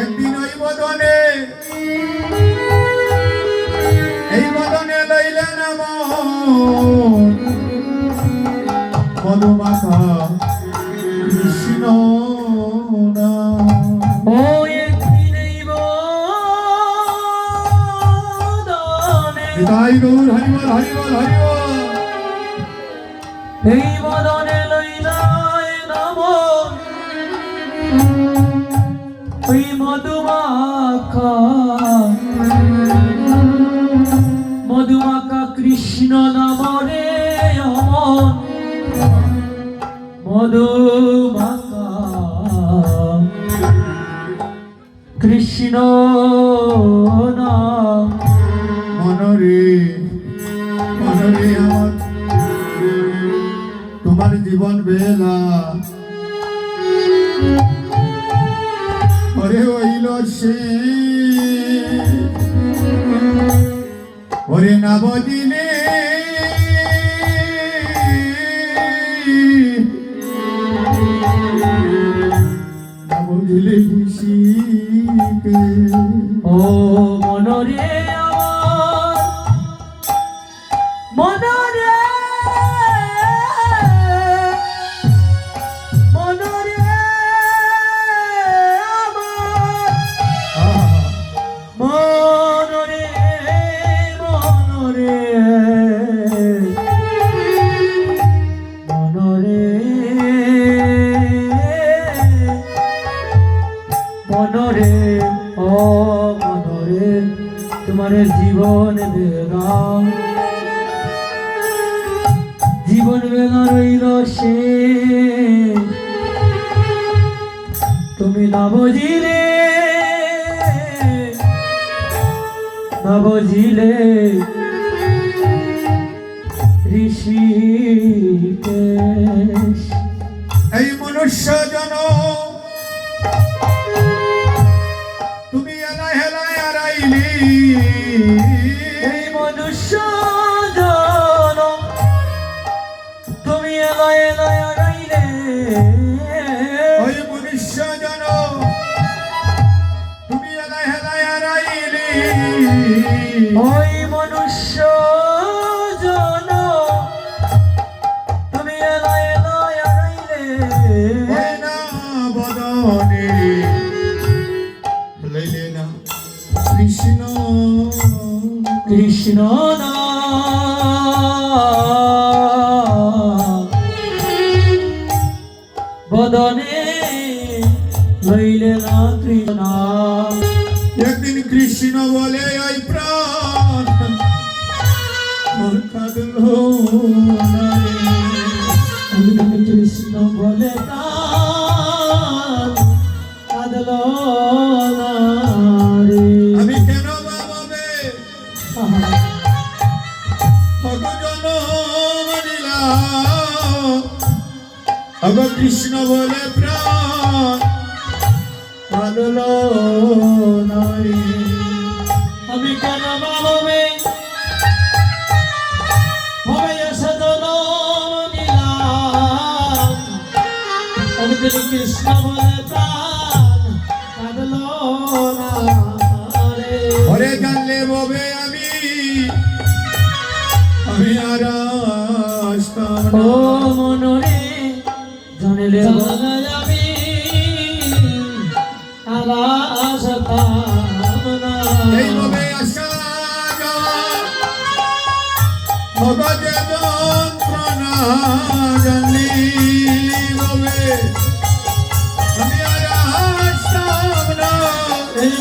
একদিন ওই বদনে লইলেন মধুমাখা কৃষ্ণ ও একদিন এই বদনে তাই গৌর হরিবল হরিবল হরিবল এই বদনে লইলাই নাম ওই মধুমাখা কৃষ্ণ নামরে অমন মধুমাখা কৃষ্ণ নাম মনরে মনরে আমার তোমার জীবন বেলা ওরে হইল সে ওরে না বদিলে না বদিলে খুশিতে ও মনরে আমার মনরে মনরে আমার মনরে মনরে মনরে মনরে ও মনরে তোমার জীবন বেলা রইল সে তুমি না বুঝিলে ঋষিকেশ এই মনুষ্য জন তুমি এলা হেলায় আড়াইলি এই মনুষ্য জন তুমি এলায় এলায় আড়াইলে ওই মনুষ্য জন তুমি এলা হেলায় আড়াইলি ওই মনুষ্য জন তুমি এলায় এলায় আড়াইলে ওই না বদনে লইলে না কৃষ্ণ কৃষ্ণ না বদনে লইলে না কৃষ্ণ একদিন কৃষ্ণ বলে ওই প্রাণ মোর কাঁদলো না রে। একদিন কৃষ্ণ বলে কাঁদল না রে আমি কেন বাবাবে ভগজন মানিলাম অগ কৃষ্ণ বলে প্রাণ কাঁদলো না রে। আমি কেন ভাবে সদন নিলাম একদিন কৃষ্ণ বলে প্রাণ কাঁদল না রে ওরে জানলে ববে আমি আর আসতাম ও না। মনরে জানিলে আমি আর আসতাম না এইভাবে আসা যাওয়া মগজে যন্ত্রণা জানলি ববে আমি আর আসতাম না। এই